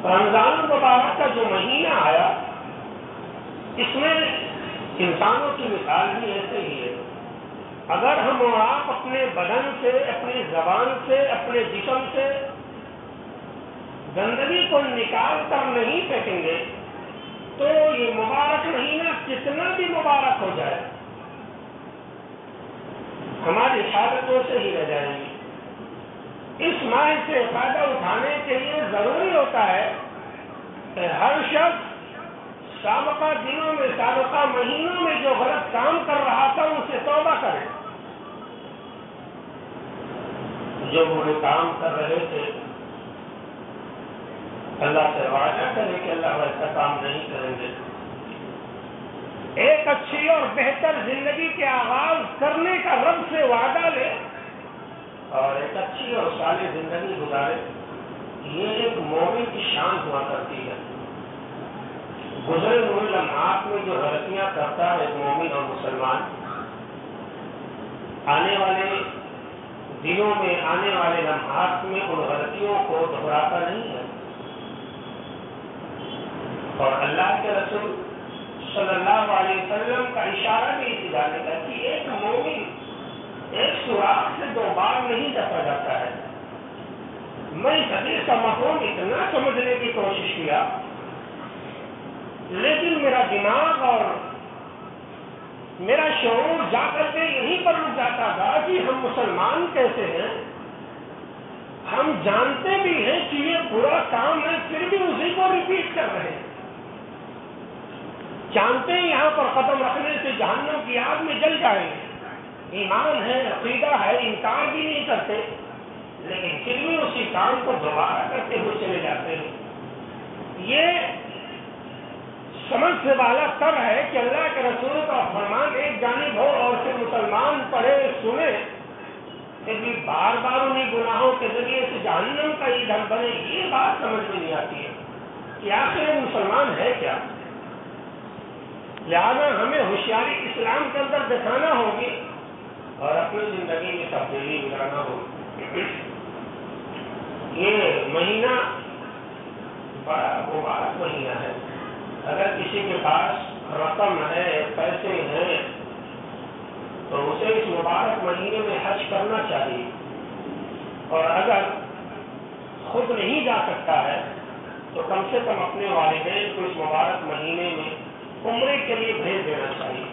رمضان المبارک کا جو مہینہ آیا اس میں انسانوں کی مثال بھی ایسے ہی ہے. اگر ہم اور آپ اپنے بدن سے، اپنی زبان سے، اپنے جسم سے گندگی کو نکال کر نہیں پھینکیں گے تو یہ مبارک مہینہ کتنا بھی مبارک ہو جائے ہماری حالتوں سے ہی رہ جائیں گی. اس ماہ سے فائدہ اٹھانے کے لیے ضروری ہوتا ہے کہ ہر شخص سابقہ دنوں میں، سابقہ مہینوں میں جو غلط کام کر رہا تھا ان سے توبہ کرے. جو برے کام کر رہے تھے اللہ سے وعدہ کرے کہ اللہ ویسا کام نہیں کریں گے. ایک اچھی اور بہتر زندگی کے آغاز کرنے کا رب سے وعدہ لے اور ایک اچھی اور صالح زندگی گزارے. یہ ایک مومن کی شان ہوا کرتی ہے. گزرے ہوئے لمحات میں جو غلطیاں کرتا ہے مومن اور مسلمان، آنے والے دنوں میں، آنے والے لمحات میں ان غلطیوں کو دہراتا نہیں ہے. اور اللہ کے رسول صلی اللہ علیہ وسلم کا اشارہ بھی اسی جانے کا کہ ایک مومن ایک سوراخ سے دو بار نہیں ڈپا جاتا ہے. میں اس حدیث کا مفہوم اتنا سمجھنے کی کوشش کیا لیکن میرا دماغ اور میرا شعور جا کر کے یہیں پر رک جاتا تھا کہ ہم مسلمان کیسے ہیں. ہم جانتے بھی ہیں کہ یہ برا کام ہے پھر بھی اسی کو ریپیٹ کر رہے ہیں. جانتے ہیں یہاں پر قدم رکھنے سے جہنم کی آگ میں جل جائیں گے. ایمان ہے، عقیدہ ہے، انکار بھی نہیں کرتے لیکن پھر بھی اسی کام کو دوبارہ کرتے ہوئے چلے جاتے ہیں. یہ سمجھ سے بالا تر ہے کہ اللہ کے رسول کا فرمان ایک جانب ہو اور پھر مسلمان پڑھے سنے پھر بھی بار بار انہیں گناہوں کے ذریعے سے جہنم کا ایندھن بنے. یہ بات سمجھ میں نہیں آتی ہے کہ آخر مسلمان ہے کیا. لہذا ہمیں ہوشیاری اسلام کے اندر دکھانا ہوگی اور اپنی زندگی میں تبدیلی لانا ہوگی. یہ مہینہ بڑا مبارک مہینہ ہے. اگر کسی کے پاس رقم ہے، پیسے ہیں تو اسے اس مبارک مہینے میں حج کرنا چاہیے. اور اگر خود نہیں جا سکتا ہے تو کم سے کم اپنے والدین کو اس مبارک مہینے میں عمرے کے لیے بھیج دینا چاہیے.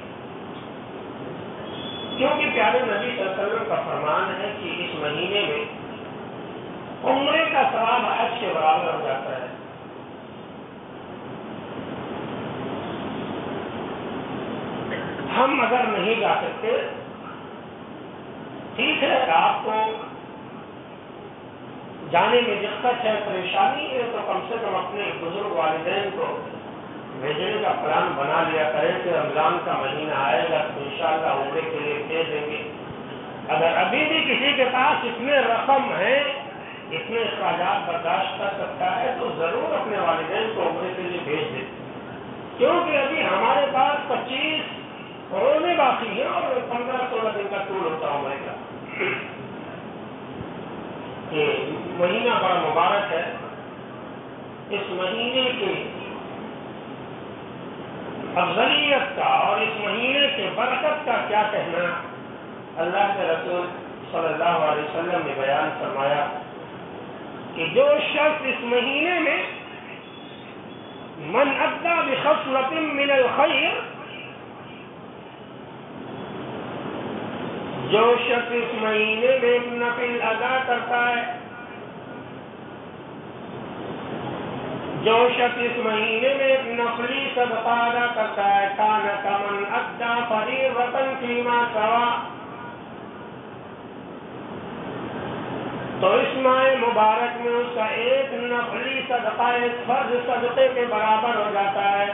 کیونکہ پیارے نبی صلی اللہ علیہ وسلم کا فرمان ہے کہ اس مہینے میں عمرے کا ثواب حج کے برابر ہو جاتا ہے. ہم اگر نہیں جا سکتے ٹھیک ہے، آپ کو جانے میں دقت ہے، پریشانی ہے تو کم سے کم اپنے بزرگ والدین کو بھیجنے کا پلان بنا لیا کرے کہ رمضان کا مہینہ آئے گا تو انشاءاللہ عمرے کے لیے بھیج دیں گے. اگر ابھی بھی کسی کے پاس اتنے رقم ہیں، اتنے اخراجات برداشت کر سکتا ہے تو ضرور اپنے والدین کو عمرے کے لیے بھیج دیں. کیونکہ ابھی ہمارے پاس 25 روزے باقی ہیں اور 15-16 دن کا ٹور ہوتا عمرے کا. یہ مہینہ بڑا مبارک ہے. اس مہینے کی افضلیت کا اور اس مہینے کے برکت کا کیا کہنا. اللہ کے رسول صلی اللہ علیہ وسلم نے بیان فرمایا کہ جو شخص اس مہینے میں من ادى بخصلة من الخیر، جو شخص اس مہینے میں نفل ادا کرتا ہے، جو شخص اس مہینے میں نفلی صدقہ ادا کرتا ہے، کان کمن ادى فریضۃ فیما سوا، تو اس ماہ مبارک میں اس کا ایک نفلی صدقہ ایک فرض صدقے کے برابر ہو جاتا ہے.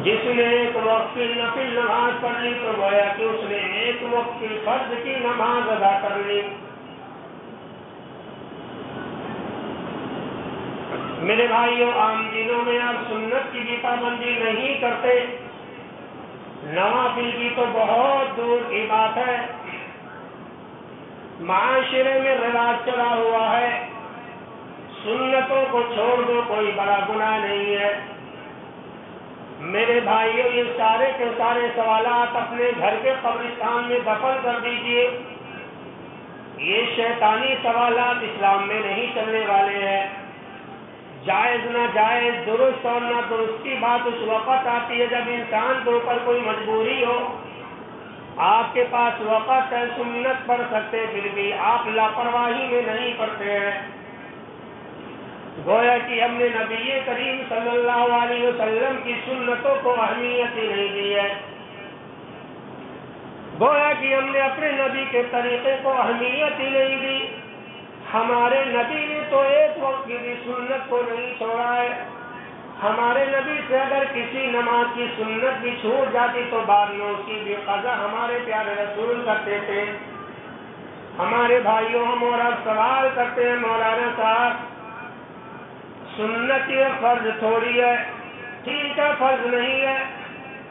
جس نے ایک وقت کی نفل نماز پڑھ لی تو گویا کہ اس نے ایک وقت کی فرض کی نماز ادا کر لی. میرے بھائیوں، عام دنوں میں آپ سنت کی بھی پابندی نہیں کرتے، نوافل کی تو بہت دور کی بات ہے. معاشرے میں رواج چلا ہوا ہے کو چھوڑ دو، کوئی بڑا گناہ نہیں ہے۔ میرے بھائیوں، یہ سارے کے سارے سوالات اپنے گھر کے قبرستان میں دفن کر دیجئے۔ یہ شیطانی سوالات اسلام میں نہیں چلنے والے ہیں۔ جائز نہ جائز، درست اور نہ درست کی بات اس وقت آتی ہے جب انسان کے اوپر کوئی مجبوری ہو۔ آپ کے پاس وقت ہے، سنت پڑھ سکتے، پھر بھی آپ لاپرواہی میں نہیں پڑھتے ہیں۔ گویا کہ ہم نے نبی کریم صلی اللہ علیہ وسلم کی سنتوں کو اہمیت ہی نہیں دی ہے۔ گویا کہ ہم نے اپنے نبی کے طریقے کو اہمیت ہی نہیں دی۔ ہمارے نبی نے تو ایک وقت کی بھی سنت کو نہیں چھوڑا ہے۔ ہمارے نبی سے اگر کسی نماز کی سنت بھی چھوٹ جاتی تو بعد میں اس کی بھی قضا ہمارے پیارے رسول کرتے تھے۔ ہمارے بھائیوں، ہم اور اب سوال کرتے ہیں، مولانا صاحب سنت یہ فرض تھوڑی ہے؟ ٹھیک ہے، فرض نہیں ہے،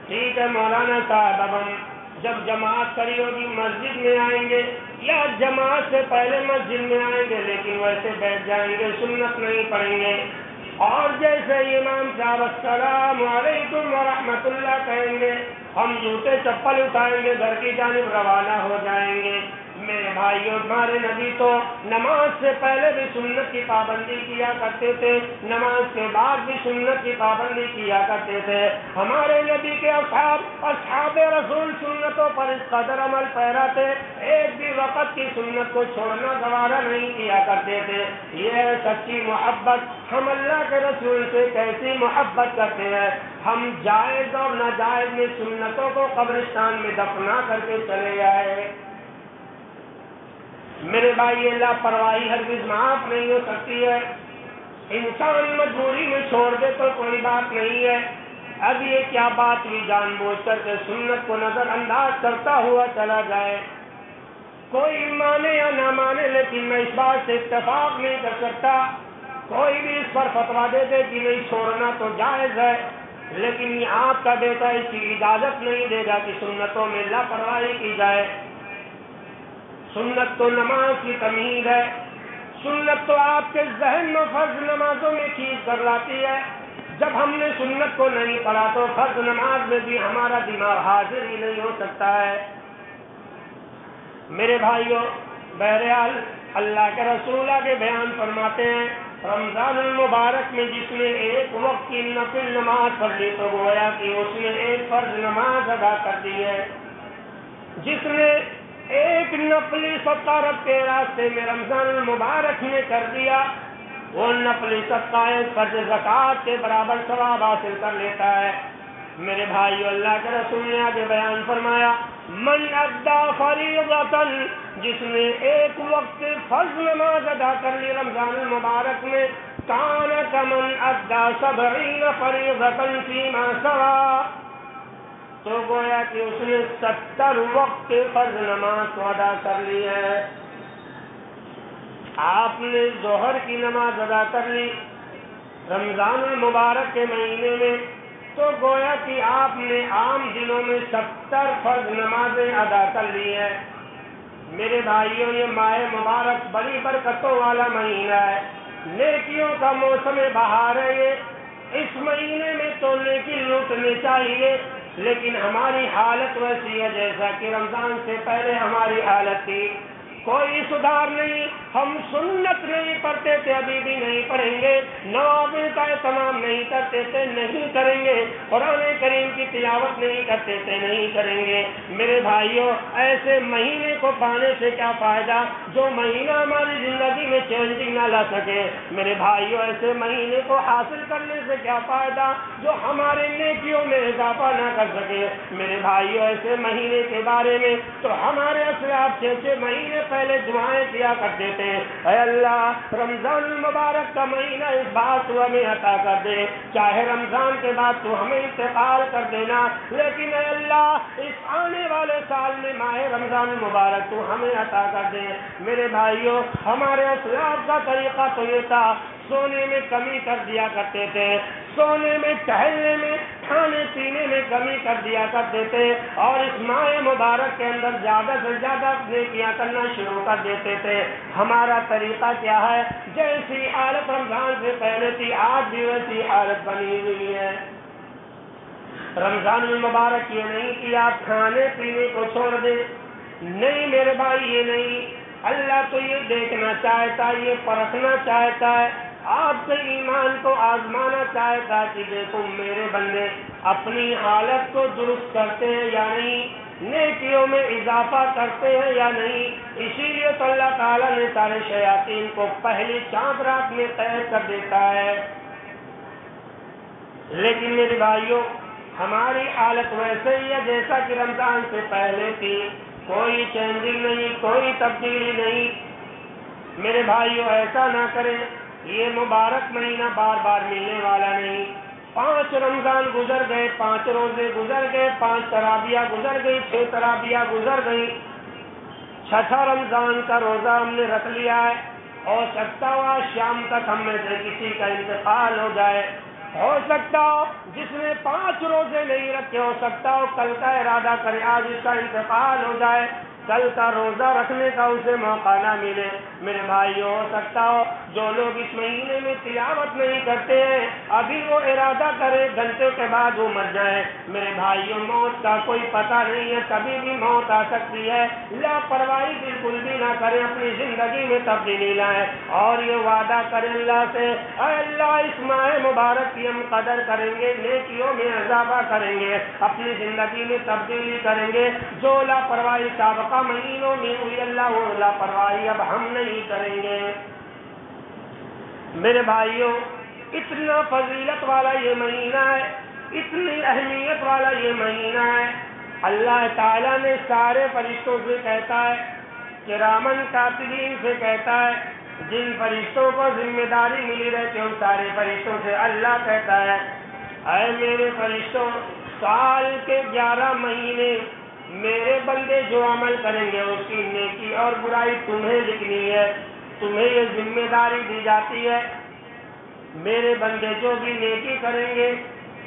ٹھیک ہے مولانا صاحب، اب ہم جب جماعت کری ہوگی مسجد میں آئیں گے یا جماعت سے پہلے مسجد میں آئیں گے، لیکن ویسے بیٹھ جائیں گے، سنت نہیں پڑھیں گے، اور جیسے امام صاحب السلام علیکم ورحمۃ اللہ کہیں گے ہم جوتے چپل اٹھائیں گے، گھر کی جانب روانہ ہو جائیں گے۔ میرے بھائیوں، ہمارے نبی تو نماز سے پہلے بھی سنت کی پابندی کیا کرتے تھے، نماز کے بعد بھی سنت کی پابندی کیا کرتے تھے۔ ہمارے نبی کے اصحاب رسول سنتوں پر اس قدر عمل پیرا تھے، ایک بھی وقت کی سنت کو چھوڑنا گوارا نہیں کیا کرتے تھے۔ یہ ہے سچی محبت۔ ہم اللہ کے رسول سے کیسی محبت کرتے ہیں؟ ہم جائز اور ناجائز میں سنتوں کو قبرستان میں دفنا کر کے چلے آئے۔ میرے بھائی، لاپرواہی ہرگز معاف نہیں ہو سکتی ہے۔ انسان مجبوری میں چھوڑ دے تو کوئی بات نہیں ہے، اب یہ کیا بات ہوئی جان بوجھ کر کے سنت کو نظر انداز کرتا ہوا چلا جائے؟ کوئی مانے یا نہ مانے، لیکن میں اس بات سے اتفاق نہیں کر سکتا۔ کوئی بھی اس پر فتویٰ دے دے کہ نہیں چھوڑنا تو جائز ہے، لیکن یہ آپ کا بیٹا اس کی اجازت نہیں دے گا کہ سنتوں میں لاپرواہی کی جائے۔ سنت تو نماز کی تمہید ہے، سنت تو آپ کے ذہن میں فرض نمازوں میں کھینچ کر لاتی ہے۔ جب ہم نے سنت کو نہیں پڑھا تو فرض نماز میں بھی ہمارا دماغ حاضر ہی نہیں ہو سکتا ہے۔ میرے بھائیوں، بہرحال اللہ کے رسول آگے بیان فرماتے ہیں، رمضان المبارک میں جس نے ایک وقت کی نفل نماز پڑھ لی تو گویا کہ اس نے ایک فرض نماز ادا کر دی ہے۔ جس نے ایک نفلی صدقہ رب کے راستے میں رمضان المبارک میں کر دیا، وہ نفلی صدقہ ایک فرض زکوٰۃ کے برابر ثواب حاصل کر لیتا ہے۔ میرے بھائیو، اللہ کے رسول نے آگے بیان فرمایا، من ادا فریضۃ، جس نے ایک وقت فرض نماز ادا کر لی رمضان المبارک میں، کان کمن ادا 70 فریضۃ فیما سوا، تو گویا کہ اس نے 70 وقت فرض نماز کو ادا کر لی ہے۔ آپ نے ظہر کی نماز ادا کر لی رمضان المبارک کے مہینے میں، تو گویا کہ آپ نے عام دنوں میں 70 فرض نمازیں ادا کر لی ہیں۔ میرے بھائیوں، یہ ماہ مبارک بڑی برکتوں والا مہینہ ہے، نیکیوں کا موسم بہار ہے۔ یہ اس مہینے میں تو نیکی لوٹنے چاہیے، لیکن ہماری حالت ویسی ہے جیسا کہ رمضان سے پہلے ہماری حالت تھی، کوئی سدھار نہیں۔ ہم سنت نہیں پڑھتے تھے، ابھی بھی نہیں پڑھیں گے، نوافل کا اہتمام نہیں کرتے تھے، نہیں کریں گے، قرآن کریم کی تلاوت نہیں کرتے تھے، نہیں کریں گے۔ میرے بھائیوں، ایسے مہینے کو پانے سے کیا فائدہ جو مہینہ ہماری زندگی میں چینجنگ نہ لا سکے؟ میرے بھائیوں، ایسے مہینے کو حاصل کرنے سے کیا فائدہ جو ہمارے نیکیوں میں اضافہ نہ کر سکے؟ میرے بھائیوں، ایسے مہینے کے بارے میں تو ہمارے اسلاف 6 مہینے پہلے دعائیں کیا کرتے تھے، اے اللہ رمضان المبارک کا مہینہ اس بار تو ہمیں عطا کر دے، چاہے رمضان کے بعد تو ہمیں انتقال کر دینا، لیکن اے اللہ اس آنے والے سال میں ماہ رمضان المبارک تو ہمیں عطا کر دے۔ میرے بھائیوں، ہمارے اسلاف کا طریقہ تو یہ تھا، سونے میں کمی کر دیا کرتے تھے، سونے میں، ٹہلنے میں، کھانے پینے میں کمی کر دیا کرتے تھے اور اس ماہ مبارک کے اندر زیادہ سے زیادہ نیکیاں کرنا شروع کر دیتے تھے. ہمارا طریقہ کیا ہے؟ جیسی حالت رمضان سے پہلے تھی آج بھی ویسی حالت بنی ہوئی ہے. رمضان المبارک یہ نہیں کہ آپ کھانے پینے کو چھوڑ دیں. نہیں میرے بھائی، یہ نہیں. اللہ تو یہ دیکھنا چاہتا ہے، یہ پرکھنا چاہتا ہے، آپ کے ایمان کو آزمانا چاہتا ہے کہ دیکھو میرے بندے اپنی حالت کو درست کرتے ہیں یا نہیں، نیکیوں میں اضافہ کرتے ہیں یا نہیں. اسی لیے تو اللہ تعالیٰ نے سارے شیاطین کو پہلی چاند رات میں قید کر دیتا ہے. لیکن میرے بھائیوں، ہماری حالت ویسے ہی ہے جیسا کہ رمضان سے پہلے تھی. کوئی چینجنگ نہیں، کوئی تبدیلی نہیں. میرے بھائیوں ایسا نہ کریں. یہ مبارک مہینہ بار بار ملنے والا نہیں. 5 رمضان گزر گئے، 5 روزے گزر گئے، 5 تراویح گزر گئی، 6 تراویح گزر گئی. 6واں رمضان کا روزہ ہم نے رکھ لیا ہے. ہو سکتا ہوا شام تک ہم میں سے کسی کا انتقال ہو جائے. ہو سکتا ہو جس نے 5 روزے نہیں رکھے، ہو سکتا ہو کل کا ارادہ کرے آج اس کا انتقال ہو جائے، کل کا روزہ رکھنے کا اسے موقع نہ ملے. میرے بھائی ہو سکتا ہو جو لوگ اس مہینے میں تلاوت نہیں کرتے ہیں ابھی وہ ارادہ کرے گھنٹے کے بعد وہ مر جائے. میرے بھائیوں موت کا کوئی پتہ نہیں ہے، کبھی بھی موت آ سکتی ہے. لاپرواہی بالکل بھی نہ کریں، اپنی زندگی میں تبدیلی لائیں اور یہ وعدہ کریں اللہ سے، اے اللہ اس ماہ مبارک کی ہم قدر کریں گے، نیکیوں میں اضافہ کریں گے، اپنی زندگی میں تبدیلی کریں گے. جو لاپرواہی سابقہ مہینوں میں ہوئی اللہ وہ لاپرواہی اب ہم نہیں کریں گے. میرے بھائیوں، اتنا فضیلت والا یہ مہینہ ہے، اتنی اہمیت والا یہ مہینہ ہے. اللہ تعالیٰ نے سارے فرشتوں سے کہتا ہے، کرامن کاتبین سے کہتا ہے، جن فرشتوں کو ذمہ داری ملی رہتی ہے ان سارے فرشتوں سے اللہ کہتا ہے، اے میرے فرشتوں سال کے 11 مہینے میرے بندے جو عمل کریں گے اس کی نیکی اور برائی تمہیں لکھنی ہے. تمہیں یہ ذمہ داری دی جاتی ہے، میرے بندے جو بھی نیکی کریں گے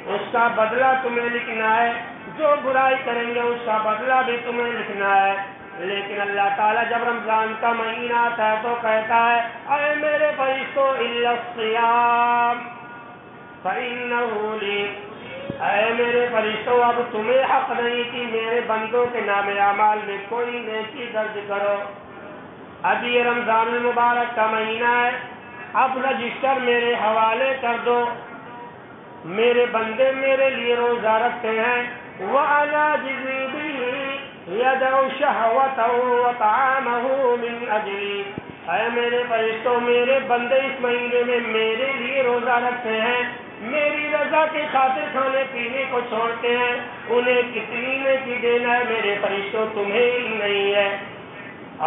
اس کا بدلہ تمہیں لکھنا ہے، جو برائی کریں گے اس کا بدلہ بھی تمہیں لکھنا ہے. لیکن اللہ تعالیٰ جب رمضان کا مہینہ آتا ہے تو کہتا ہے، اے میرے فرشتوں الا الصیام فإنہ لی، اے میرے فرشتوں اب تمہیں حق نہیں کہ میرے بندوں کے نام اعمال میں کوئی نیکی درج کرو. اب یہ رمضان المبارک کا مہینہ ہے، اب رجسٹر میرے حوالے کر دو. میرے بندے میرے لیے روزہ رکھتے ہیں، وَأَنَا أَجْزِي بِهِ يَدْعُ شَهْوَتَهُ وَطَعَامَهُ مِنْ أَجْلِي. اے میرے فرشتوں میرے بندے اس مہینے میں میرے لیے روزہ رکھتے ہیں، میری رضا کی خاطر کھانے پینے کو چھوڑتے ہیں. انہیں کتنی نیکی دینا ہے میرے فرشتوں تمہیں علم نہیں ہے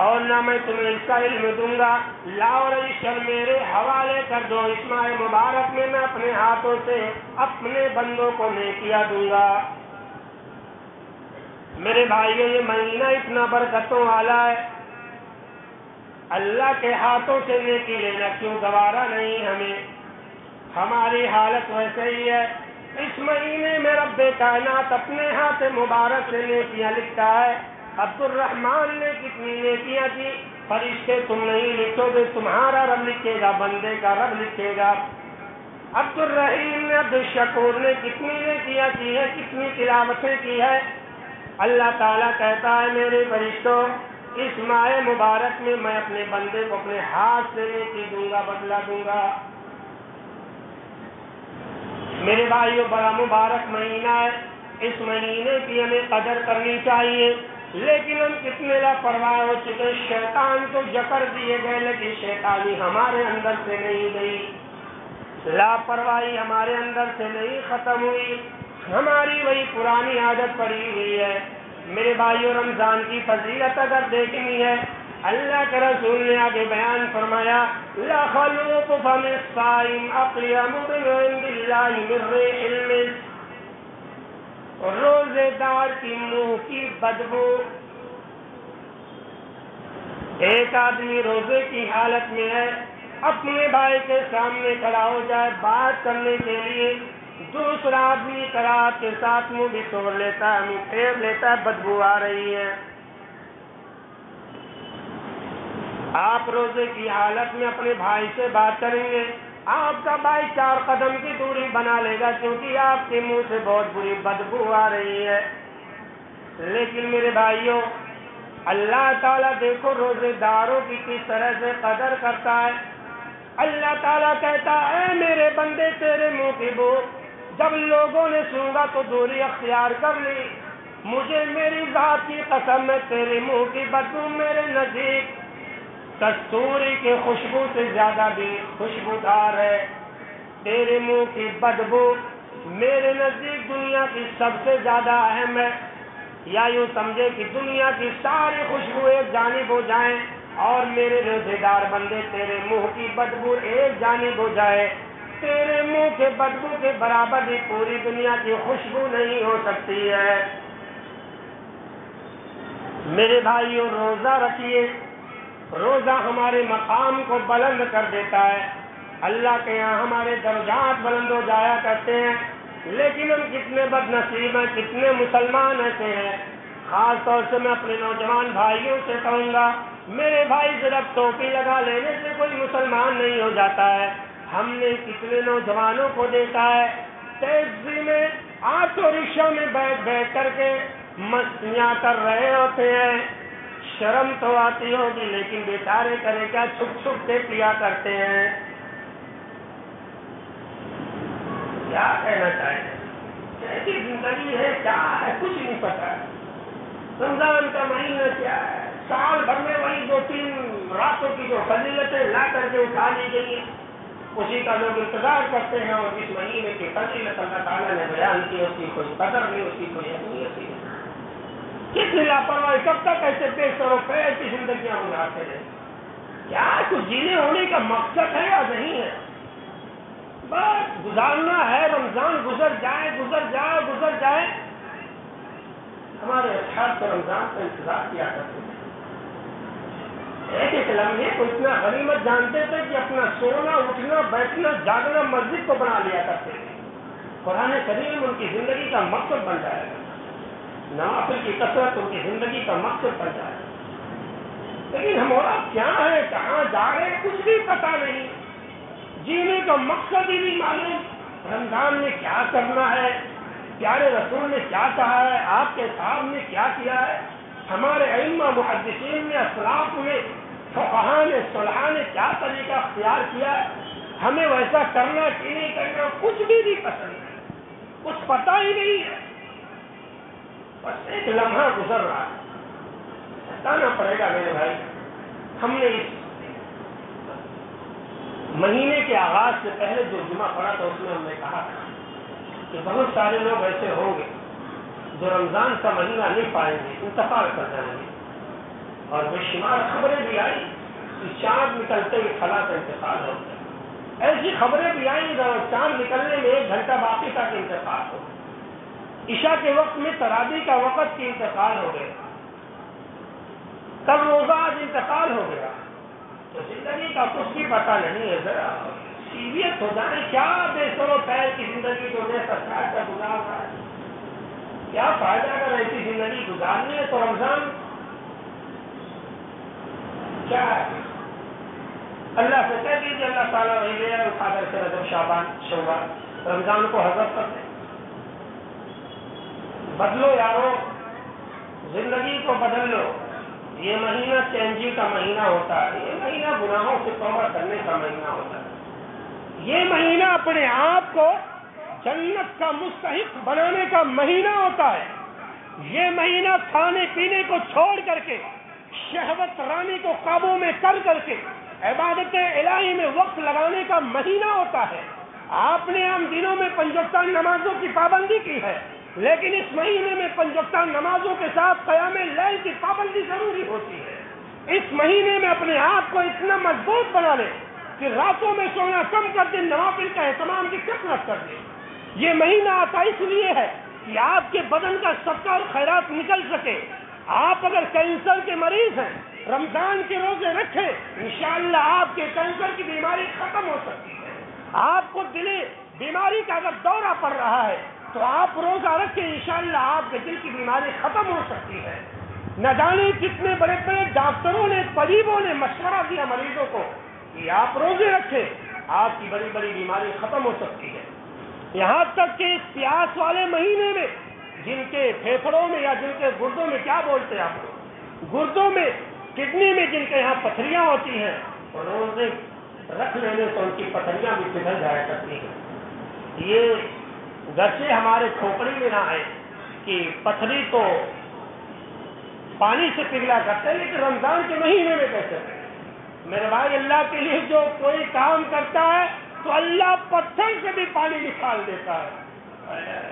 اور نہ میں تمہیں اس کا علم دوں گا. لاؤ رجسٹر میرے حوالے کر دو، اس ماہ مبارک میں اپنے ہاتھوں سے اپنے بندوں کو نیکیاں دوں گا. میرے بھائیوں یہ مہینہ اتنا برکتوں والا ہے، اللہ کے ہاتھوں سے نیکی لینا کیوں گوارا نہیں ہمیں؟ ہماری حالت ویسے ہی ہے. اس مہینے میں رب کائنات اپنے ہاتھ مبارک سے نیکیاں لکھتا ہے. عبد الرحمان نے کتنی نیکیاں کی، فرشتے تم نہیں لکھو گے، تمہارا رب لکھے گا، بندے کا رب لکھے گا. عبد الرحیم نے، عبد الشکور نے کتنی نیکیاں کی ہیں، کتنی تلاوتیں کی ہے. اللہ تعالیٰ کہتا ہے میرے فرشتوں اس ماہ مبارک میں میں اپنے بندے کو اپنے ہاتھ سے نیکی دوں گا، بدلہ دوں گا. میرے بھائیوں بڑا مبارک مہینہ ہے، اس مہینے کی ہمیں قدر کرنی چاہیے. لیکن ہم کتنے لاپرواہ ہو چکے، شیطان کو جکڑ دیے گئے لیکن شیطانی ہمارے اندر سے نہیں گئی، لاپرواہی ہمارے اندر سے نہیں ختم ہوئی، ہماری وہی پرانی عادت پڑی ہوئی ہے. میرے بھائیوں رمضان کی فضیلت اگر دیکھنی ہے، اللہ کے رسول نے آگے بیان فرمایا، لَخَلُوفُ فَمِ الصَّائِمِ أَطْيَبُ عِندَ اللَّهِ مِن رِّيحِ الْمِسْكِ. روزے دار کی منہ کی بدبو. ایک آدمی روزے کی حالت میں ہے، اپنے بھائی کے سامنے کھڑا ہو جائے بات کرنے کے لیے، دوسرا آدمی قرات کے ساتھ منہ بھی توڑ لیتا ہے، منہ پھیر لیتا ہے، بدبو آ رہی ہے۔ آپ روزے کی حالت میں اپنے بھائی سے بات کریں گے، آپ کا بھائی 4 قدم کی دوری بنا لے گا کیونکہ آپ کے منہ سے بہت بری بدبو آ رہی ہے۔ لیکن میرے بھائیوں، اللہ تعالیٰ دیکھو روزے داروں کی کس طرح سے قدر کرتا ہے۔ اللہ تعالیٰ کہتا ہے اے میرے بندے، تیرے منہ کی بو جب لوگوں نے سونگا تو دوری اختیار کر لی، مجھے میری ذات کی قسم ہے تیرے منہ کی بدبو میرے نزدیک کستوری کے خوشبو سے زیادہ بھی خوشبودار ہے۔ تیرے منہ کی بدبو میرے نزدیک دنیا کی سب سے زیادہ اہم ہے۔ یا یوں سمجھے کہ دنیا کی ساری خوشبو ایک جانب ہو جائیں اور میرے روزے دار بندے تیرے منہ کی بدبو ایک جانب ہو جائے، تیرے منہ کے بدبو کے برابر بھی پوری دنیا کی خوشبو نہیں ہو سکتی ہے۔ میرے بھائیوں، روزہ رکھیے۔ روزہ ہمارے مقام کو بلند کر دیتا ہے، اللہ کے یہاں ہمارے درجات بلند ہو جایا کرتے ہیں۔ لیکن ہم کتنے بد نصیب ہیں، کتنے مسلمان ایسے ہیں۔ خاص طور سے میں اپنے نوجوان بھائیوں سے کہوں گا، میرے بھائی صرف ٹوپی لگا لینے سے کوئی مسلمان نہیں ہو جاتا ہے۔ ہم نے کتنے نوجوانوں کو دیکھا ہے ٹیکسی میں، آٹو رکشا میں بیٹھ کر کے مستیاں کر رہے ہوتے ہیں۔ شرم تو آتی ہوگی لیکن بیچارے کرے کیا، چھپ چھپ کے پیا کرتے ہیں۔ کیا کہنا چاہتے ہیں، کیسی زندگی ہے، کیا ہے، کچھ نہیں پتا ہے۔ رمضان کا مہینہ کیا ہے، سال بھر میں وہی 2-3 راتوں کی جو فضیلتیں لا کر کے اٹھا لی گئی ہیں، اسی کا لوگ انتظار کرتے ہیں، اور جس مہینے کی فضیلت اللہ تعالیٰ نے بیان کی اس کی کوئی قدر نہیں، اس کی کوئی اہمیت نہیں۔ کتنی لاپرواہی، کب تک ایسے بے سر و پیر کی زندگیاں گزارتے رہے؟ کیا کچھ جینے ہونے کا مقصد ہے یا نہیں ہے؟ بس گزارنا ہے، رمضان گزر جائے گزر جائے گزر جائے۔ ہمارے اصحاب تو رمضان کا انتظار کیا کرتے تھے، ایک ایک لمحے کو اتنا غنیمت جانتے تھے کہ اپنا سونا اٹھنا بیٹھنا جاگنا مسجد کو بنا لیا کرتے تھے۔ قرآن کریم ان کی زندگی کا مقصد بن جائے گا، نوافل کی کثرت ان کی زندگی کا مقصد بن جائے گا۔ لیکن ہمارا کیا ہے، کہاں جا رہے ہیں، کچھ بھی پتا نہیں، جینے کا مقصد ہی نہیں معلوم۔ رمضان میں کیا کرنا ہے، پیارے رسول نے کیا کہا ہے، آپ کے صاحب نے کیا کیا ہے، ہمارے ائمہ محدثین نے، اسلاف نے، فقہاء نے، صلحاء نے کیا طریقہ اختیار کیا ہے، ہمیں ویسا کرنا کہ نہیں کرنا، کچھ بھی نہیں پسند ہے، کچھ پتہ ہی نہیں ہے۔ بس ایک لمحہ گزر رہا ہے، بتانا پڑے گا میرے بھائی۔ ہم نے اس مہینے کے آغاز سے پہلے جو جمعہ پڑا تھا اس میں ہم نے کہا تھا کہ بہت سارے لوگ ایسے ہوں گے جو رمضان کا مہینہ نہیں پائیں گے، انتقال کر جائیں گے، اور بے شمار خبریں بھی آئی کہ چاند نکلتے ہی فلاں کا انتقال ہو گیا، ایسی خبریں بھی آئیں چاند نکلنے میں 1 گھنٹہ باقی تھا کہ انتقال ہو گیا، عشاء کے وقت میں تراویح کا وقت کی انتقال ہو گیا، کل روزہ آج انتقال ہو گیا، تو زندگی کا کچھ بھی پتہ نہیں ہے۔ ذرا سیریس ہو جائیں، کیا بے سر و پیر کی زندگی کو میں سرکار کا گزار رہا ہے، کیا فائدہ اگر ایسی زندگی گزارنی ہے تو رمضان کیا ہے؟ اللہ سے کہہ دیجیے اللہ تعالیٰ وہی لے رہا اٹھا کر کے رجب شعبان شوال رمضان کو حذف کر دیں۔ بدلو یارو، زندگی کو بدل لو۔ یہ مہینہ چینجی کا مہینہ ہوتا ہے، یہ مہینہ گناہوں سے توبہ کرنے کا مہینہ ہوتا ہے، یہ مہینہ اپنے آپ کو جنت کا مستحق بنانے کا مہینہ ہوتا ہے، یہ مہینہ کھانے پینے کو چھوڑ کر کے، شہوت رانی کو قابو میں کر کے عبادت الہی میں وقت لگانے کا مہینہ ہوتا ہے۔ آپ نے عام دنوں میں 5 وقتہ نمازوں کی پابندی کی ہے، لیکن اس مہینے میں 5 وقتہ نمازوں کے ساتھ قیام لیل کی پابندی ضروری ہوتی ہے۔ اس مہینے میں اپنے آپ کو اتنا مضبوط بنا لے کہ راتوں میں سونا کم کر دے، نوافل کا اہتمام کی کثرت کر دے۔ یہ مہینہ آتا اس لیے ہے کہ آپ کے بدن کا صدقہ اور خیرات نکل سکے۔ آپ اگر کینسر کے مریض ہیں، رمضان کے روزے رکھیں، انشاءاللہ آپ کے کینسر کی بیماری ختم ہو سکتی ہے۔ آپ کو بیماری کا اگر دورہ پڑ رہا ہے تو آپ روزہ رکھیں، انشاءاللہ آپ کے دل کی بیماری ختم ہو سکتی ہے۔ نہ جانے کتنے بڑے بڑے ڈاکٹروں نے، طبیبوں نے مشورہ دیا مریضوں کو کہ آپ روزے رکھیں، آپ کی بڑی بڑی بیماری ختم ہو سکتی ہے۔ یہاں تک کہ اس پیاس والے مہینے میں جن کے پھیپھڑوں میں یا جن کے گردوں میں، کیا بولتے ہیں آپ، گردوں میں، کڈنی میں جن کے یہاں پتھریاں ہوتی ہیں، روزے رکھ لینے سے ان کی پتھریاں بھی پگھل جایا کرتی ہیں۔ یہ گرچہ ہمارے کھوپڑی میں نہ ہے کہ پتھری تو پانی سے پگھلا کرتے ہیں، لیکن رمضان کے مہینے میں کیسے؟ میرے بھائی، اللہ کے لیے جو کوئی کام کرتا ہے تو اللہ پتھر سے بھی پانی نکال دیتا ہے۔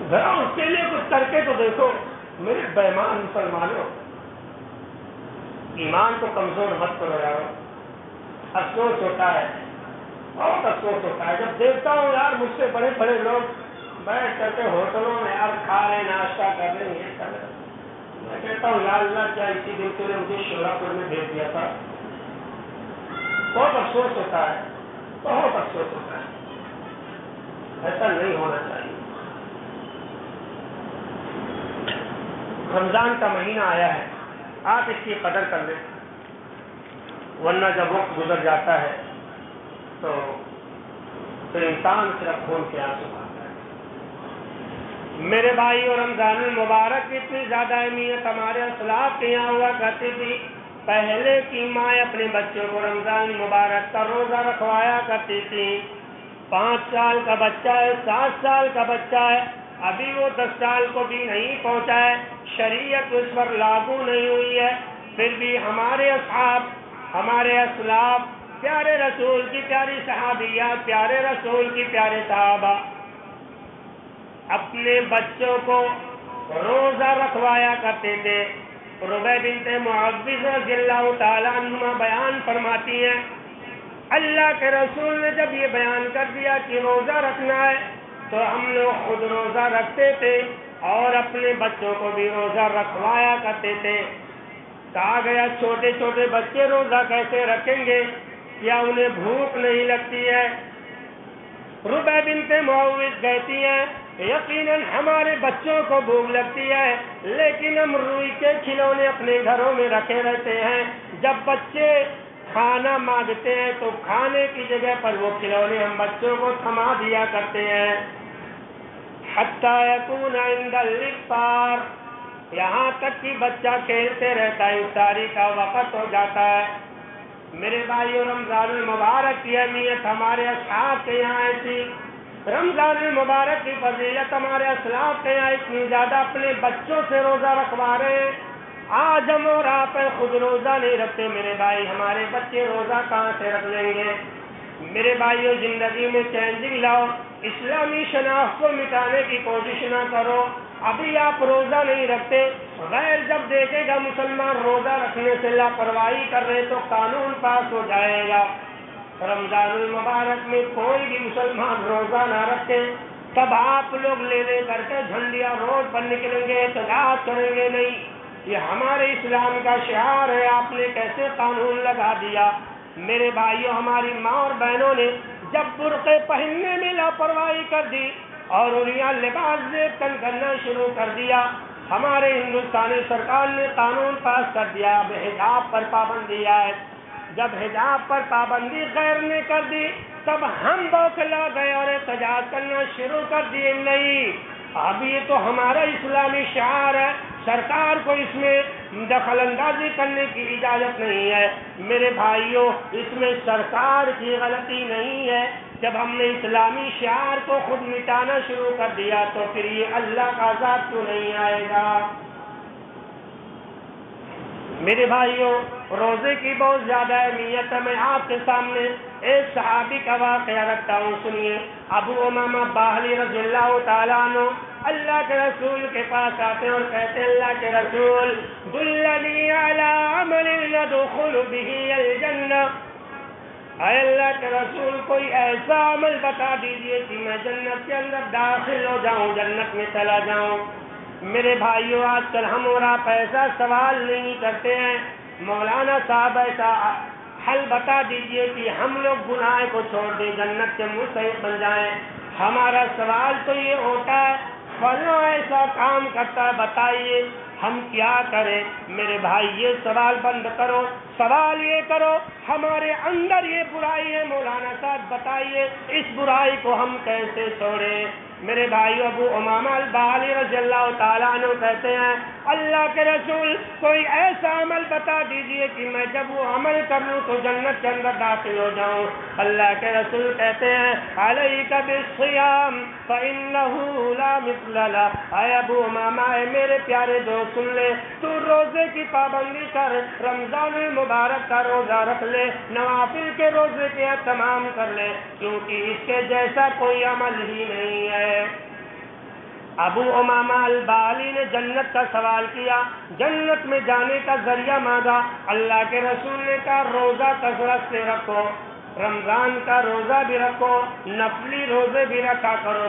ذرا اس کے لیے کچھ کر کے تو دیکھو میرے بےمان مسلمانوں، ایمان کو کمزور مت کرو یار۔ افسوس ہوتا ہے، بہت افسوس ہوتا ہے جب دیکھتا ہوں یار مجھ سے بڑے بڑے لوگ بیٹھ کر کے ہوٹلوں میں یار کھا رہے، ناشتہ کر رہے، یہ کر رہے۔ میں کہتا ہوں یا اللہ، کیا اسی دن تو نے مجھے شورا پور میں بھیج دیا تھا؟ بہت افسوس ہوتا ہے، بہت افسوس ہوتا ہے، ایسا نہیں ہونا چاہیے۔ رمضان کا مہینہ آیا ہے، آپ اس کی قدر کر لیں، ورنہ جب وقت گزر جاتا ہے تو پھر انسان صرف خون کے آنسو بہاتا ہے۔ میرے بھائی، اور رمضان المبارک کی اتنی زیادہ اہمیت ہمارے اسلاف کے یہاں ہوا کرتی تھی۔ پہلے کی مائیں اپنے بچوں کو رمضان المبارک کا روزہ رکھوایا کرتی تھی۔ 5 سال کا بچہ ہے، 7 سال کا بچہ ہے، ابھی وہ 10 سال کو بھی نہیں پہنچا ہے، شریعت اس پر لاگو نہیں ہوئی ہے، پھر بھی ہمارے اصحاب، ہمارے اسلاف، پیارے رسول کی پیاری صحابیات، پیارے رسول کی پیارے صحابہ اپنے بچوں کو روزہ رکھوایا کرتے تھے۔ ربیع بنت معوذ رضی اللہ تعالیٰ عنہ بیان فرماتی ہیں، اللہ کے رسول نے جب یہ بیان کر دیا کہ روزہ رکھنا ہے تو ہم لوگ خود روزہ رکھتے تھے اور اپنے بچوں کو بھی روزہ رکھوایا کرتے تھے۔ کہا گیا چھوٹے چھوٹے بچے روزہ کیسے رکھیں گے؟ کیا انہیں بھوک نہیں لگتی ہے؟ ربیع بنت معوذ کہتی ہیں یقیناً ہمارے بچوں کو بھوک لگتی ہے، لیکن ہم روئی کے کھلونے اپنے گھروں میں رکھے رہتے ہیں، جب بچے کھانا مانگتے ہیں تو کھانے کی جگہ پر وہ کھلونے ہم بچوں کو تھما دیا کرتے ہیں۔ حتی یکون عند الافطار، یہاں تک کہ بچہ کھیلتے رہتا ہے، افطاری کا وقت ہو جاتا ہے۔ میرے بھائیو، رمضان المبارک کی اہمیت ہمارے اصحاب کے یہاں ایسی، رمضان المبارک کی فضیلت ہمارے اسلاف کے یہاں اتنی زیادہ، اپنے بچوں سے روزہ رکھوا رہے ہیں۔ آج ہم اور آپ خود روزہ نہیں رکھتے، میرے بھائی ہمارے بچے روزہ کہاں سے رکھ لیں گے؟ میرے بھائیو، زندگی میں چینجنگ لاؤ، اسلامی شناخت کو مٹانے کی کوشش نہ کرو۔ ابھی آپ روزہ نہیں رکھتے، غیر جب دیکھے گا مسلمان روزہ رکھنے سے لاپرواہی کر رہے تو قانون پاس ہو جائے گا۔ رمضان المبارک میں کوئی بھی مسلمان روزہ نہ رکھے، تب آپ لوگ لے کر کے جھنڈیاں روڈ پر نکلیں گے، احتجاج کریں گے، نہیں، یہ ہمارے اسلام کا شعار ہے، آپ نے کیسے قانون لگا دیا؟ میرے بھائیوں، ہماری ماں اور بہنوں نے جب برقعے پہننے میں لاپرواہی کر دی اور انہیں لباس دیکھ کر کرنا شروع کر دیا، ہمارے ہندوستانی سرکار نے قانون پاس کر دیا، اب حجاب پر پابندی ہے۔ جب حجاب پر پابندی غیر نے کر دی تب ہم بوکھلا گئے اور احتجاج کرنا شروع کر دیے، نہیں، اب یہ تو ہمارا اسلامی شعار ہے، سرکار کو اس میں دخل اندازی کرنے کی اجازت نہیں ہے۔ میرے بھائیوں، اس میں سرکار کی غلطی نہیں ہے، جب ہم نے اسلامی شعار کو خود مٹانا شروع کر دیا تو پھر یہ اللہ کا عذاب کیوں نہیں آئے گا؟ میرے بھائیوں، روزے کی بہت زیادہ اہمیت ہے۔ میں آپ کے سامنے ایک صحابی کا واقعہ رکھتا ہوں، سنیے۔ ابو امامہ باہلی رضی اللہ تعالیٰ عنہ اللہ کے رسول کے پاس آتے ہیں اور کہتے ہیں اللہ کے رسول دلنی علی عمل ندخل به الجنہ، اے اللہ کے رسول کوئی ایسا عمل بتا دیجئے کہ میں جنت کے اندر داخل ہو جاؤں، جنت میں چلا جاؤں۔ میرے بھائیوں، آج کل ہم اور آپ ایسا سوال نہیں کرتے ہیں، مولانا صاحب ایسا حل بتا دیجئے کہ ہم لوگ گناہ کو چھوڑ دیں، جنت کے مستحق بن جائیں۔ ہمارا سوال تو یہ ہوتا ہے فلاں ایسا کام کرتا ہے، بتائیے ہم کیا کریں؟ میرے بھائی یہ سوال بند کرو، سوال یہ کرو ہمارے اندر یہ برائی ہے مولانا صاحب، بتائیے اس برائی کو ہم کیسے چھوڑیں؟ میرے بھائی ابو امامہ الباہلی رضی اللہ تعالیٰ عنہ کہتے ہیں اللہ کے رسول کوئی ایسا عمل بتا دیجئے کہ میں جب وہ عمل کر لوں تو جنت کے اندر داخل ہو جاؤں۔ اللہ کے رسول کہتے ہیں علیک بالصیام فإنہ لا مثل لہ، اے ابو امامہ، اے میرے پیارے دوست سن لے، تو روزے کی پابندی کر، رمضان المبارک کا روزہ رکھ لے، نوافل کے روزے کے اہتمام کر لے، کیونکہ اس کے جیسا کوئی عمل ہی نہیں ہے۔ ابو امامہ الباہلی نے جنت کا سوال کیا، جنت میں جانے کا ذریعہ مانگا۔ اللہ کے رسول نے کہا روزہ کثرت سے رکھو، رمضان کا روزہ بھی رکھو، نفلی روزے بھی رکھا کرو،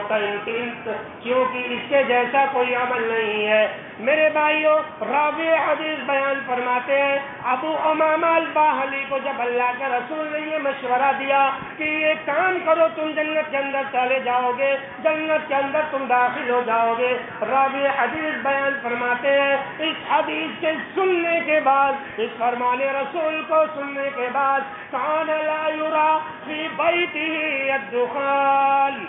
کیونکہ اس کے جیسا کوئی عمل نہیں ہے۔ میرے بھائیوں، راوی حدیث بیان فرماتے ہیں ابو امامہ الباہلی کو جب اللہ کے رسول نے یہ مشورہ دیا کہ یہ کام کرو تم جنت کے اندر چلے جاؤ گے، جنت کے اندر تم داخل ہو جاؤ گے، راوی حدیث بیان فرماتے ہیں اس حدیث کے سننے کے بعد، اس فرمان رسول کو سننے کے بعد کان لا یرا فی بیتہ الدخان،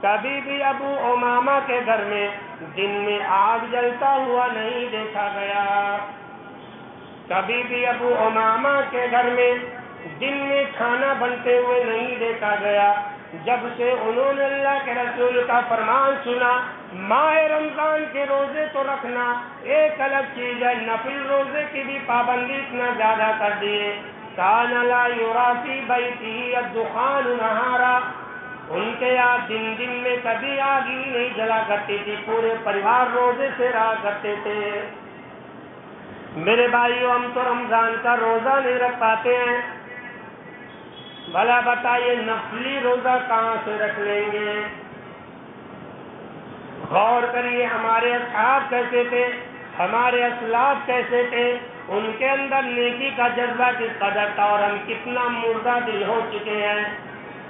کبھی بھی ابو امامہ کے گھر میں دن میں آگ جلتا ہوا نہیں دیکھا گیا، کبھی بھی ابو امامہ کے گھر میں دن میں کھانا بنتے ہوئے نہیں دیکھا گیا۔ جب سے انہوں نے اللہ کے رسول کا فرمان سنا ماہ رمضان کے روزے تو رکھنا ایک الگ چیز ہے، نفل روزے کی بھی پابندی اتنا زیادہ کر دیے۔ کان لا یرا فی بیتہ الدخان نہارا، ان کے یہاں دن میں کبھی آگ ہی نہیں جلا کرتی تھی، پورے پریوار روزے سے رہا کرتے تھے۔ میرے بھائیوں، ہم تو رمضان کا روزہ نہیں رکھ پاتے ہیں، بھلا بتائیے نفلی روزہ کہاں سے رکھ لیں گے؟ غور کریے ہمارے اصحاب کیسے تھے، ہمارے اسلاف کیسے تھے، ان کے اندر نیکی کا جذبہ کس قدر تھا، اور ہم کتنا مردہ دل ہو چکے ہیں۔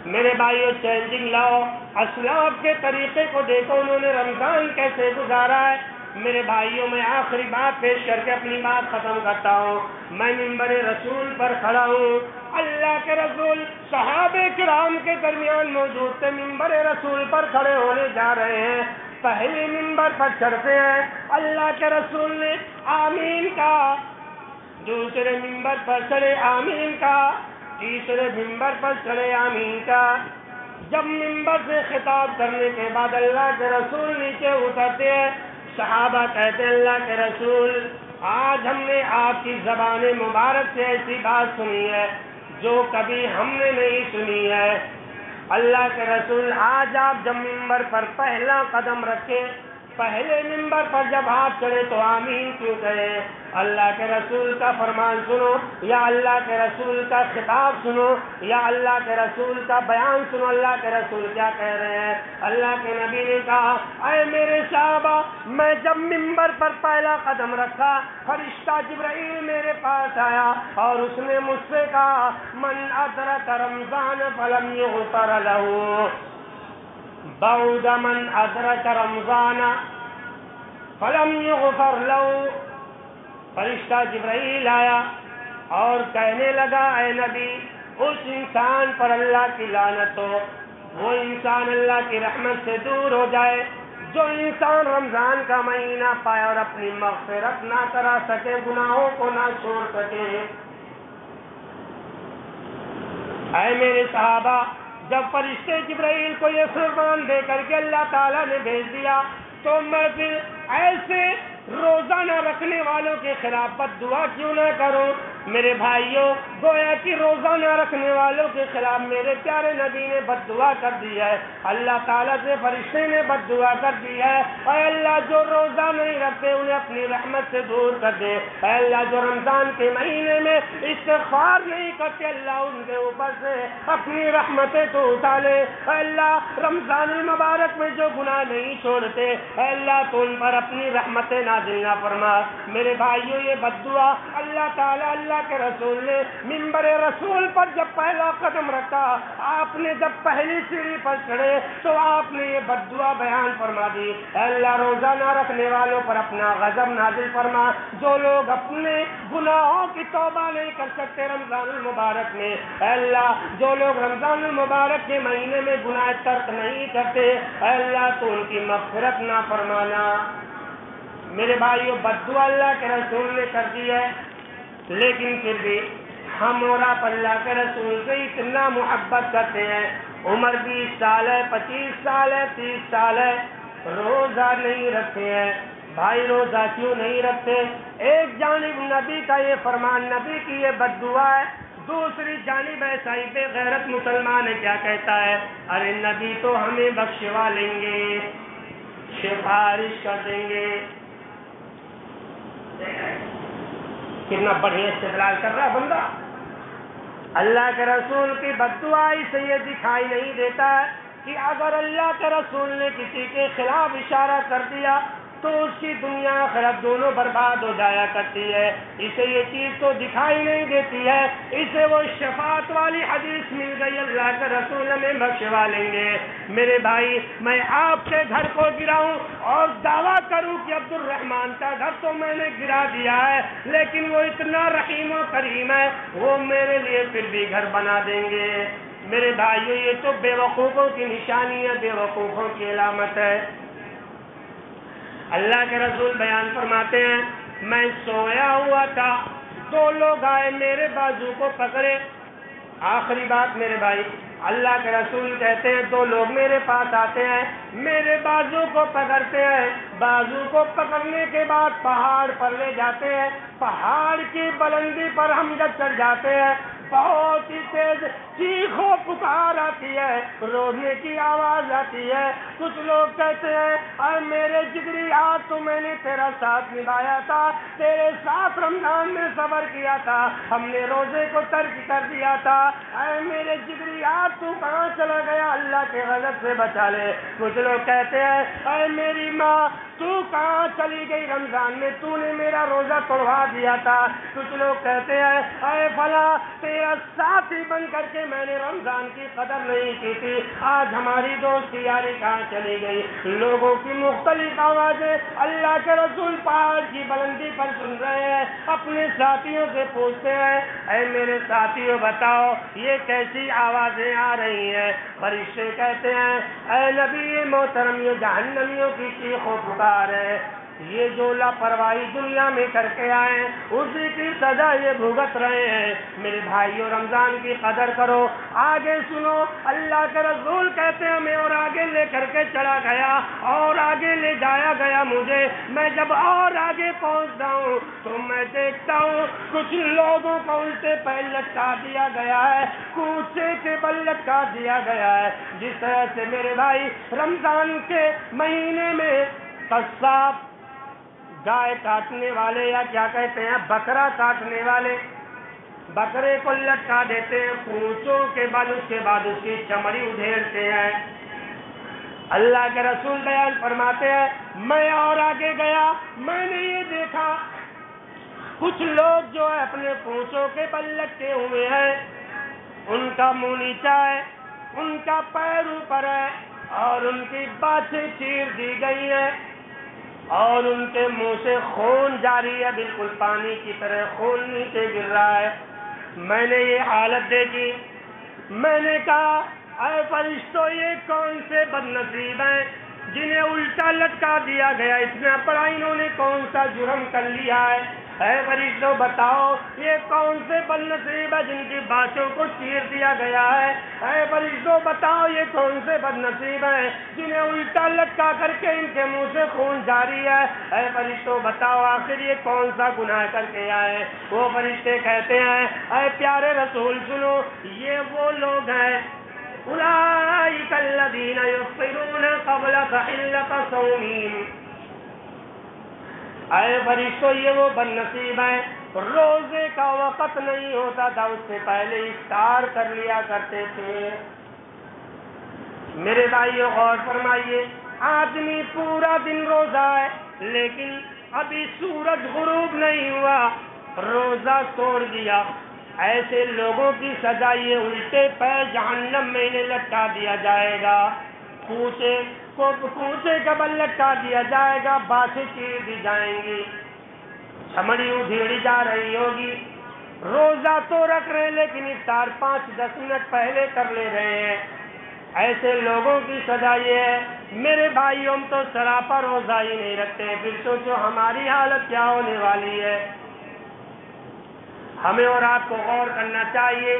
میرے بھائیوں، چینجنگ لاؤ، اسلاف کے طریقے کو دیکھو، انہوں نے رمضان کیسے گزارا ہے۔ میرے بھائیوں، میں آخری بات پیش کر کے اپنی بات ختم کرتا ہوں۔ میں منبر رسول پر کھڑا ہوں، اللہ کے رسول صحابہ کرام کے درمیان موجود تھے، منبر رسول پر کھڑے ہونے جا رہے ہیں، پہلے منبر پر چڑھتے ہیں، اللہ کے رسول نے آمین کہا، دوسرے منبر پر چڑھے آمین کہا، تیسرے منبر پر چڑھے آمین کہا۔ جب منبر سے خطاب کرنے کے بعد اللہ کے رسول نیچے اترتے ہیں، صحابہ کہتے ہیں اللہ کے رسول آج ہم نے آپ کی زبان مبارک سے ایسی بات سنی ہے جو کبھی ہم نے نہیں سنی ہے۔ اللہ کے رسول آج آپ جب منبر پر پہلا قدم رکھے، پہلے منبر پر جب آپ چڑھے تو آمین کیوں کہے؟ اللہ کے رسول کا فرمان سنو، یا اللہ کے رسول کا خطاب سنو، یا اللہ کے رسول کا بیان سنو، اللہ کے رسول کیا کہہ رہے ہیں۔ اللہ کے نبی نے کہا اے میرے صحابہ، میں جب منبر پر پہلا قدم رکھا، فرشتہ جبرائیل میرے پاس آیا اور اس نے مجھ سے کہا من ادرک رمضان فلم یغفر لہ، بعد من ادرک رمضان فلم یغفر لہ۔ فرشتہ جبرائیل آیا اور کہنے لگا اے نبی، اس انسان پر اللہ کی لعنت ہو، وہ انسان اللہ کی رحمت سے دور ہو جائے جو انسان رمضان کا مہینہ پائے اور اپنی مغفرت نہ کرا سکے، گناہوں کو نہ چھوڑ سکے۔ اے میرے صحابہ، جب فرشتے جبرائیل کو یہ فرمان دے کر کے اللہ تعالیٰ نے بھیج دیا تو میں پھر ایسے روزہ نہ رکھنے والوں کے خلاف بد دعا کیوں نہ کروں؟ میرے بھائیوں، گویا کہ روزہ نہ رکھنے والوں کے خلاف میرے پیارے نبی نے بد دعا کر دی ہے، اللہ تعالیٰ سے فرشتے نے بد دعا کر دی ہے، اے اللہ جو روزہ نہیں رکھتے انہیں اپنی رحمت سے دور کر دے، اے اللہ جو رمضان کے مہینے میں استغفار نہیں کرتے اللہ ان کے اوپر سے اپنی رحمتیں تو اٹھا لے، اے اللہ رمضان المبارک میں جو گناہ نہیں چھوڑتے اے اللہ تو ان پر اپنی رحمتیں نازل نہ فرما۔ میرے بھائیوں، یہ بد دعا اللہ تعالیٰ اللہ کے رسول نے منبر رسول پر جب پہلا قدم رکھا، آپ نے جب پہلی سیڑھی پر چڑھے تو آپ نے یہ بد دعا بیان فرما دی، اے اللہ روزہ نہ رکھنے والوں پر اپنا غضب نازل فرما، جو لوگ اپنے گناہوں کی توبہ نہیں کر سکتے رمضان المبارک میں، اے اللہ جو لوگ رمضان المبارک کے مہینے میں گناہ ترک نہیں کرتے، اے اللہ تو ان کی مغفرت نہ فرمانا۔ میرے بھائیو، بد دعا اللہ کے رسول نے کر دی ہے، لیکن پھر بھی ہم اور آپ اللہ کے رسول سے اتنا محبت کرتے ہیں، عمر 20 سال ہے، 25 سال ہے، 30 سال ہے، روزہ نہیں رکھتے ہیں۔ بھائی روزہ کیوں نہیں رکھتے؟ ایک جانب نبی کا یہ فرمان، نبی کی یہ بد دعا ہے، دوسری جانب ایسا ہی بے غیرت مسلمان ہے کیا کہتا ہے، ارے نبی تو ہمیں بخشوا لیں گے، سفارش کر دیں گے۔ کتنا بڑھیا استدلال کر رہا ہے بندہ۔ اللہ کے رسول کی بد دعائی سے یہ دکھائی نہیں دیتا ہے کہ اگر اللہ کے رسول نے کسی کے خلاف اشارہ کر دیا تو اس کی دنیا آخرت دونوں برباد ہو جایا کرتی ہے، اسے یہ چیز تو دکھائی نہیں دیتی ہے، اسے وہ شفاعت والی حدیث مل گئی، اللہ کے رسول ہمیں بخشوا لیں گے۔ میرے بھائی، میں آپ کے گھر کو گراؤں اور دعویٰ کروں کہ عبد الرحمان کا گھر تو میں نے گرا دیا ہے، لیکن وہ اتنا رحیم و کریم ہے، وہ میرے لیے پھر بھی گھر بنا دیں گے۔ میرے بھائیو، یہ تو بے وقوفوں کی نشانی ہے، بے وقوفوں کی علامت ہے۔ اللہ کے رسول بیان فرماتے ہیں، میں سویا ہوا تھا، دو لوگ آئے میرے بازو کو پکڑے۔ آخری بات میرے بھائی، اللہ کے رسول کہتے ہیں دو لوگ میرے پاس آتے ہیں، میرے بازو کو پکڑتے ہیں، بازو کو پکڑنے کے بعد پہاڑ پر لے جاتے ہیں، پہاڑ کی بلندی پر ہم جب چڑھ جاتے ہیں، بہت ہی تیز چیخ و پکار آتی ہے، رونے کی آواز آتی ہے۔ کچھ لوگ کہتے ہیں اے میرے جگری یار، تو میں نے تیرا ساتھ نبھایا تھا، تیرے ساتھ رمضان میں صبر کیا تھا، ہم نے روزے کو ترک کر دیا تھا، اے میرے جگری یار تو کہاں چلا گیا، اللہ کے غضب سے بچا لے۔ کچھ لوگ کہتے ہیں اے میری ماں تو کہاں چلی گئی، رمضان میں تو نے میرا روزہ توڑوا دیا تھا۔ کچھ لوگ کہتے ہیں اے فلاں تیرا ساتھی بن کر کے میں نے رمضان کی قدر نہیں کی تھی، آج ہماری دوستی یاری کہاں چلی گئی۔ لوگوں کی مختلف آوازیں اللہ کے رسول پہاڑ کی بلندی پر سن رہے ہیں، اپنے ساتھیوں سے پوچھتے ہیں اے میرے ساتھیوں بتاؤ یہ کیسی آوازیں آ رہی ہیں؟ فرشتے کہتے ہیں اے نبی محترم، یہ جہنمیوں کی چیخ و پکار ہے، یہ جو لاپرواہی دنیا میں کر کے آئے اسی کی سزا یہ بھگت رہے ہیں۔ میرے بھائیو، رمضان کی قدر کرو۔ آگے سنو، اللہ کے رسول کہتے ہیں میں اور آگے لے کر کے چلا گیا اور آگے لے جایا گیا مجھے، میں جب اور آگے پہنچتا ہوں تو میں دیکھتا ہوں کچھ لوگوں کو الٹے پیر لٹکا دیا گیا ہے، کوچے کے بل لٹکا دیا گیا ہے۔ جس طرح سے میرے بھائی رمضان کے مہینے میں قصاب، گائے کاٹنے والے یا کیا کہتے ہیں بکرا کاٹنے والے، بکرے کو لٹکا دیتے ہیں پونچوں کے بل، اس کے بعد اس کی چمڑی ادھیڑتے ہیں۔ اللہ کے رسول بیان فرماتے ہیں میں اور آگے گیا، میں نے یہ دیکھا کچھ لوگ جو ہے اپنے پونچوں کے بل لٹکے ہوئے ہیں، ان کا منہ نیچا ہے، ان کا پیر اوپر ہے اور ان کی باتیں چیر دی گئی ہیں اور ان کے منہ سے خون جاری ہے، بالکل پانی کی طرح خون نیچے گر رہا ہے۔ میں نے یہ حالت دیکھی، میں نے کہا اے فرشتوں یہ کون سے بد نصیب ہیں جنہیں الٹا لٹکا دیا گیا، اتنا بڑا انہوں نے کون سا جرم کر لیا ہے؟ اے فرشتوں بتاؤ یہ کون سے بد نصیب ہے جن کی باتوں کو چیر دیا گیا ہے؟ اے فرشتوں بتاؤ یہ کون سے بد نصیب ہیں جنہیں الٹا لٹکا کر کے ان کے منہ سے خون جاری ہے؟ اے فرشتوں بتاؤ آخر یہ کون سا گناہ کر کے آئے؟ وہ فرشتے کہتے ہیں اے پیارے رسول سنو، یہ وہ لوگ ہیں اولئک الذین یفطرون قبل تحلۃ صومہم، اے فرشتوں یہ وہ بد نصیب ہیں روزے کا وقت نہیں ہوتا تھا اس سے پہلے افطار کر لیا کرتے تھے۔ میرے بھائیو غور فرمائیے، آدمی پورا دن روزہ ہے لیکن ابھی سورج غروب نہیں ہوا، روزہ توڑ دیا، ایسے لوگوں کی سزا یہ الٹے پیر جہنم میں انہیں لٹکا دیا جائے گا، کوسے کا بل لٹکا دیا جائے گا، باتیں چیر دی جائیں گی، چمڑی ادھیڑی جا رہی ہوگی، روزہ تو رکھ رہے لیکن افطار 5-10 منٹ پہلے کر لے رہے ہیں۔ ایسے لوگوں کی سزا یہ ہے، میرے بھائیوں ہم تو سراپا روزہ ہی نہیں رکھتے، پھر سوچو ہماری حالت کیا ہونے والی ہے۔ ہمیں اور آپ کو غور کرنا چاہیے،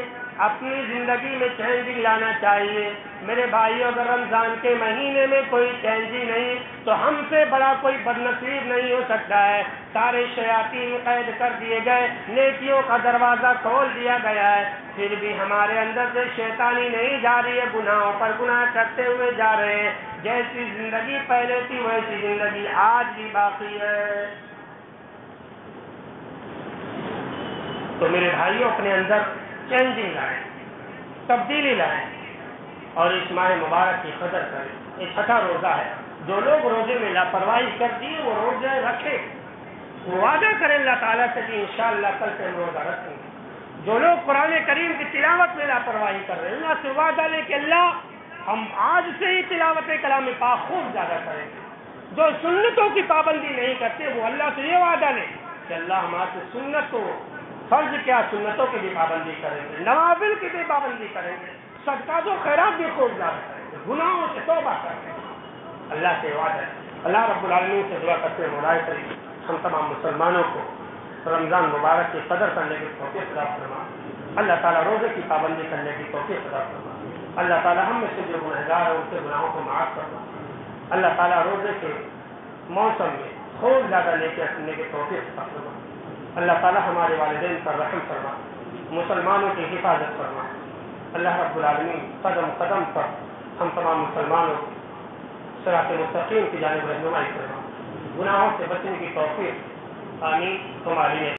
اپنی زندگی میں چینجنگ لانا چاہیے۔ میرے بھائیوں، اگر رمضان کے مہینے میں کوئی چینجنگ نہیں تو ہم سے بڑا کوئی بدنصیب نہیں ہو سکتا ہے۔ سارے شیاطین قید کر دیے گئے، نیکیوں کا دروازہ کھول دیا گیا ہے، پھر بھی ہمارے اندر سے شیطانی نہیں جا رہی ہے، گناہوں پر گناہ کرتے ہوئے جا رہے ہیں۔ جیسی زندگی پہلے تھی ویسی زندگی آج بھی باقی ہے۔ تو میرے بھائیوں، اپنے اندر چینجنگ لائیں، تبدیلی لائیں اور اس ماہ مبارک کی قدر کریں۔ یہ چھٹا روزہ ہے، جو لوگ روزے میں لاپرواہی کرتی ہے وہ روزے رکھے، وہ وعدہ کریں اللہ تعالیٰ سے کہ انشاءاللہ کل سے ہم روزہ رکھیں گے۔ جو لوگ قرآن کریم کی تلاوت میں لاپرواہی کر رہے ہیں اللہ سے وعدہ لیں کہ اللہ ہم آج سے ہی تلاوت کلام پاک خوب زیادہ کریں گے۔ جو سنتوں کی پابندی نہیں کرتے وہ اللہ سے یہ وعدہ لیں کہ اللہ ہمارے سنتوں، فرض کیا سنتوں کی بھی پابندی کریں گے، نوافل کی بھی پابندی کریں گے، صدقات و خیرات بھی خوب زیادہ کریں گے، گناہوں سے توبہ کریں گے۔ اللہ سے وعدہ ہے۔ اللہ رب العالمین سے دعا کرتے ہیں مولا کریم ہم تمام مسلمانوں کو رمضان مبارک کی قدر کرنے کی توفیق عطا فرما۔ اللہ تعالیٰ روزے کی پابندی کرنے کی توفیق عطا فرما۔ اللہ تعالیٰ ہم میں سے جو گنہگار ہیں ان کے گناہوں کو معاف فرما۔ اللہ تعالیٰ روزے کے موسم میں خوب زیادہ لے کے رکھنے کی توفیق عطا فرما۔ اللہ تعالیٰ ہمارے والدین پر رحم فرما، مسلمانوں کی حفاظت فرما۔ اللہ رب العالمین قدم قدم پر ہم تمام مسلمانوں کو صراط مستقیم کی جانب رہنمائی فرما، گناہوں سے بچنے کی توفیق آمین۔ تمہاری